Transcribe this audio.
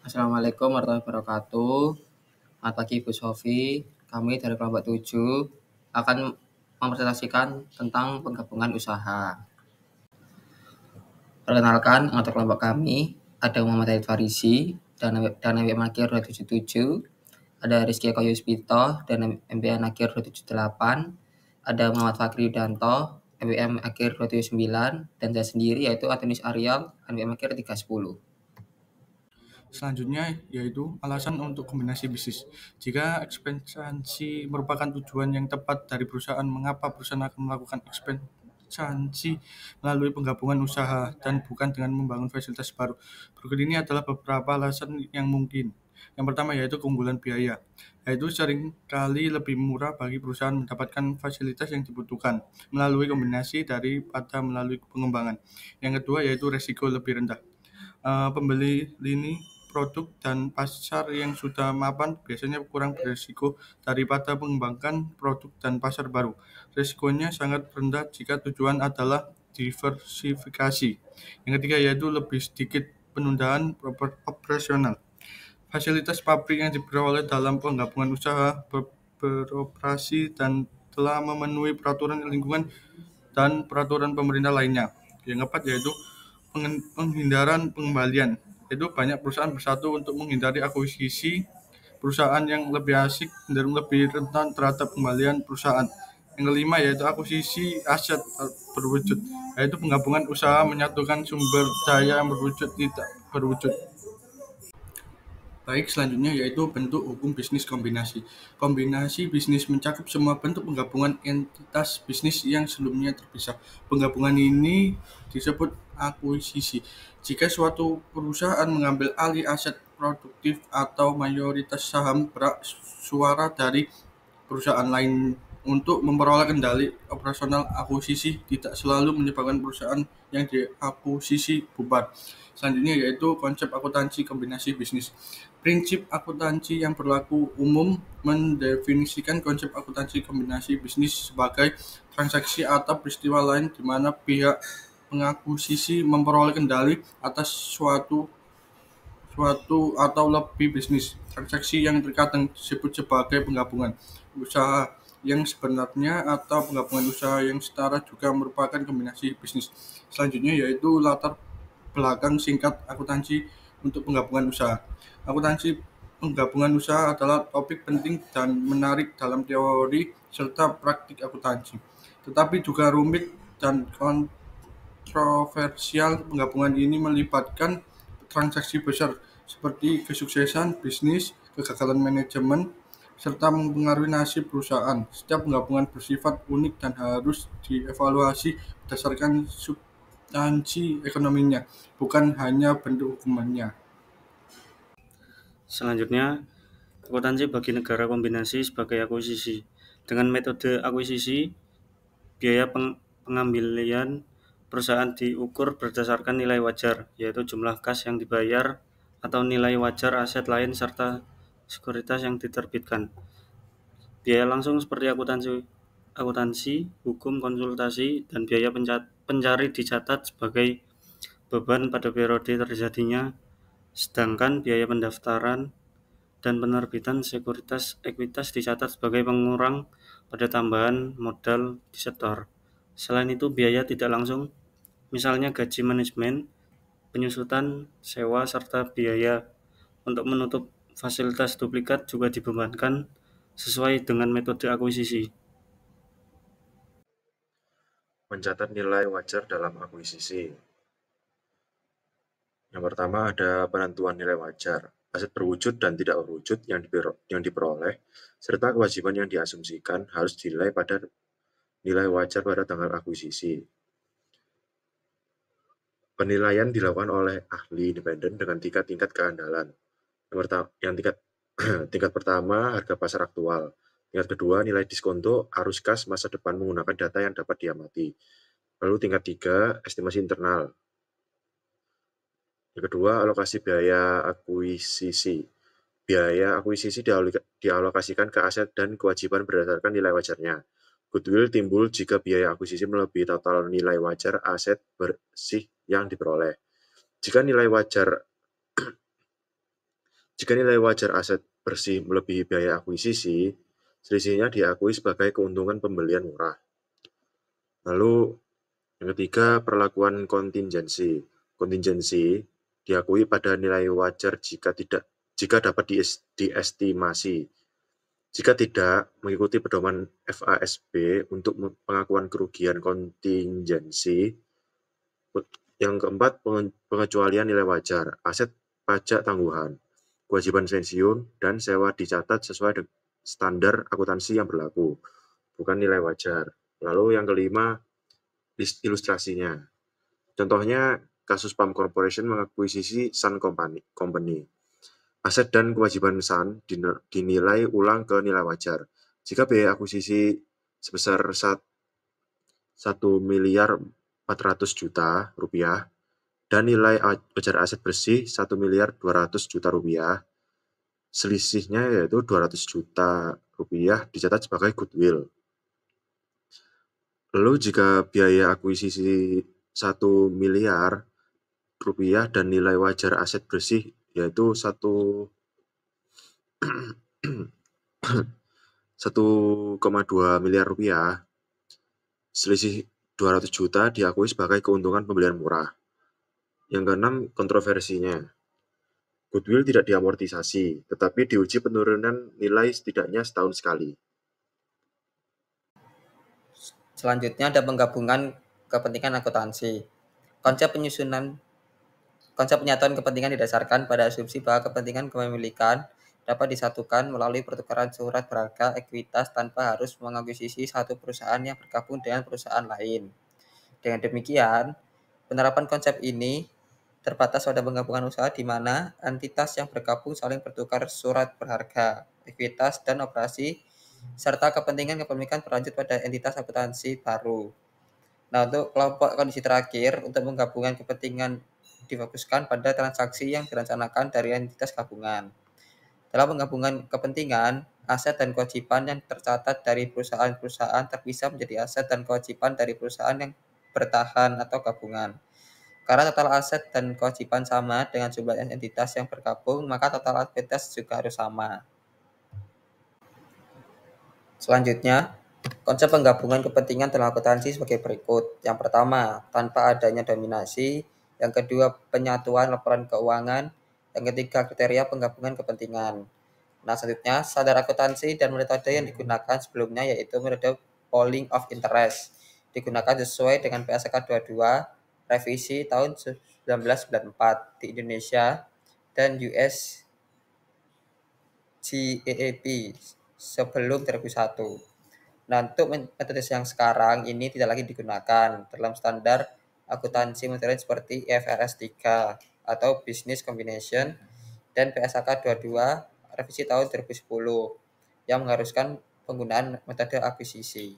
Assalamualaikum warahmatullahi wabarakatuh. Selamat pagi Ibu Sofi. Kami dari kelompok 7 akan mempresentasikan tentang penggabungan usaha. Perkenalkan, anggota kelompok kami ada Muhammad Haid Farisi dan MWM Nakir 277, ada Rizky Eko Yuspito dan MBA Nakir 278, ada Muhammad Fakri Yudanto, MWM Nakir 279, dan saya sendiri yaitu Atunis Arial, MWM Nakir 310. Selanjutnya yaitu alasan untuk kombinasi bisnis. Jika ekspansi merupakan tujuan yang tepat dari perusahaan, mengapa perusahaan akan melakukan ekspansi melalui penggabungan usaha dan bukan dengan membangun fasilitas baru? Berikut ini adalah beberapa alasan yang mungkin. Yang pertama yaitu keunggulan biaya, yaitu seringkali lebih murah bagi perusahaan mendapatkan fasilitas yang dibutuhkan melalui kombinasi daripada melalui pengembangan. Yang kedua yaitu resiko lebih rendah. Pembeli lini produk dan pasar yang sudah mapan biasanya kurang berisiko daripada mengembangkan produk dan pasar baru. Risikonya sangat rendah jika tujuan adalah diversifikasi. Yang ketiga yaitu lebih sedikit penundaan operasional. Fasilitas pabrik yang diperoleh dalam penggabungan usaha beroperasi dan telah memenuhi peraturan lingkungan dan peraturan pemerintah lainnya. Yang keempat yaitu penghindaran pengembalian, yaitu banyak perusahaan bersatu untuk menghindari akuisisi perusahaan yang lebih asik dan lebih rentan terhadap pengembalian perusahaan. Yang kelima yaitu akuisisi aset berwujud, yaitu penggabungan usaha menyatukan sumber daya yang berwujud tidak berwujud. Baik, selanjutnya yaitu bentuk hukum bisnis kombinasi. Kombinasi bisnis mencakup semua bentuk penggabungan entitas bisnis yang sebelumnya terpisah. Penggabungan ini disebut akuisisi. Jika suatu perusahaan mengambil alih aset produktif atau mayoritas saham berak suara dari perusahaan lain untuk memperoleh kendali operasional, akuisisi tidak selalu menyebabkan perusahaan yang diakuisisi bubar. Selanjutnya yaitu konsep akuntansi kombinasi bisnis. Prinsip akuntansi yang berlaku umum mendefinisikan konsep akuntansi kombinasi bisnis sebagai transaksi atau peristiwa lain di mana pihak pengakuisisi memperoleh kendali atas suatu atau lebih bisnis. Transaksi yang terkadang disebut sebagai penggabungan usaha yang sebenarnya atau penggabungan usaha yang setara juga merupakan kombinasi bisnis. Selanjutnya yaitu latar belakang singkat akuntansi untuk penggabungan usaha. Akuntansi penggabungan usaha adalah topik penting dan menarik dalam teori serta praktik akuntansi, tetapi juga rumit dan kontroversial. Penggabungan ini melibatkan transaksi besar seperti kesuksesan bisnis, kegagalan manajemen, serta mempengaruhi nasib perusahaan. Setiap penggabungan bersifat unik dan harus dievaluasi berdasarkan substansi ekonominya, bukan hanya bentuk hukumannya. Selanjutnya, akuntansi bagi negara kombinasi sebagai akuisisi. Dengan metode akuisisi, biaya pengambilan perusahaan diukur berdasarkan nilai wajar, yaitu jumlah kas yang dibayar atau nilai wajar aset lain serta sekuritas yang diterbitkan. Biaya langsung seperti akuntansi, hukum, konsultasi, dan biaya pencari dicatat sebagai beban pada periode terjadinya, sedangkan biaya pendaftaran dan penerbitan sekuritas ekuitas dicatat sebagai pengurang pada tambahan modal disetor. Selain itu, biaya tidak langsung, misalnya gaji manajemen, penyusutan, sewa, serta biaya untuk menutup fasilitas duplikat juga dibebankan sesuai dengan metode akuisisi. Mencatat nilai wajar dalam akuisisi. Yang pertama ada penentuan nilai wajar, aset berwujud dan tidak berwujud yang diperoleh, serta kewajiban yang diasumsikan harus dinilai pada nilai wajar pada tanggal akuisisi. Penilaian dilakukan oleh ahli independen dengan tingkat keandalan. Tingkat pertama, harga pasar aktual. Tingkat kedua, nilai diskonto arus kas masa depan menggunakan data yang dapat diamati. Lalu tingkat 3, estimasi internal. Yang kedua, alokasi biaya akuisisi. Biaya akuisisi dialokasikan ke aset dan kewajiban berdasarkan nilai wajarnya. Goodwill timbul jika biaya akuisisi melebihi total nilai wajar aset bersih yang diperoleh. Jika nilai wajar Jika nilai wajar aset bersih melebihi biaya akuisisi, selisihnya diakui sebagai keuntungan pembelian murah. Lalu yang ketiga, perlakuan kontingensi. Kontingensi diakui pada nilai wajar jika dapat diestimasi. Jika tidak mengikuti pedoman FASB untuk pengakuan kerugian kontingensi. Yang keempat, pengecualian nilai wajar, aset pajak tangguhan, kewajiban pensiun, dan sewa dicatat sesuai standar akuntansi yang berlaku, bukan nilai wajar. Lalu yang kelima, ilustrasinya. Contohnya, kasus Palm Corporation mengakuisisi Sun Company. Aset dan kewajiban Sun dinilai ulang ke nilai wajar. Jika biaya akuisisi sebesar 1 miliar 400 juta rupiah dan nilai wajar aset bersih 1 miliar 200 juta rupiah, selisihnya yaitu 200 juta rupiah dicatat sebagai goodwill. Lalu jika biaya akuisisi 1 miliar rupiah dan nilai wajar aset bersih yaitu 1,2 miliar rupiah, selisih 200 juta diakui sebagai keuntungan pembelian murah. Yang keenam, kontroversinya. Goodwill tidak diamortisasi, tetapi diuji penurunan nilai setidaknya setahun sekali. Selanjutnya ada penggabungan kepentingan akuntansi. Konsep penyatuan kepentingan didasarkan pada asumsi bahwa kepentingan kepemilikan dapat disatukan melalui pertukaran surat berharga ekuitas tanpa harus mengakuisisi satu perusahaan yang bergabung dengan perusahaan lain. Dengan demikian, penerapan konsep ini terbatas pada penggabungan usaha di mana entitas yang bergabung saling bertukar surat berharga, ekuitas, dan operasi, serta kepentingan kepemilikan berlanjut pada entitas akuntansi baru. Nah, untuk kelompok kondisi terakhir, untuk penggabungan kepentingan difokuskan pada transaksi yang direncanakan dari entitas gabungan. Dalam penggabungan kepentingan, aset dan kewajiban yang tercatat dari perusahaan-perusahaan terpisah menjadi aset dan kewajiban dari perusahaan yang bertahan atau gabungan. Karena total aset dan kewajiban sama dengan jumlah entitas yang bergabung, maka total ekuitas juga harus sama. Selanjutnya, konsep penggabungan kepentingan dalam akuntansi sebagai berikut. Yang pertama, tanpa adanya dominasi. Yang kedua, penyatuan laporan keuangan. Yang ketiga, kriteria penggabungan kepentingan. Nah, selanjutnya, standar akuntansi dan metode yang digunakan sebelumnya yaitu metode polling of interest. Digunakan sesuai dengan PSK 22, revisi tahun 1994 di Indonesia, dan US GAAP sebelum 2001. Nah, untuk metode yang sekarang ini tidak lagi digunakan dalam standar akuntansi modern seperti IFRS 3 atau Business Combination dan PSK 22 revisi tahun 2010 yang mengharuskan penggunaan metode akuisisi.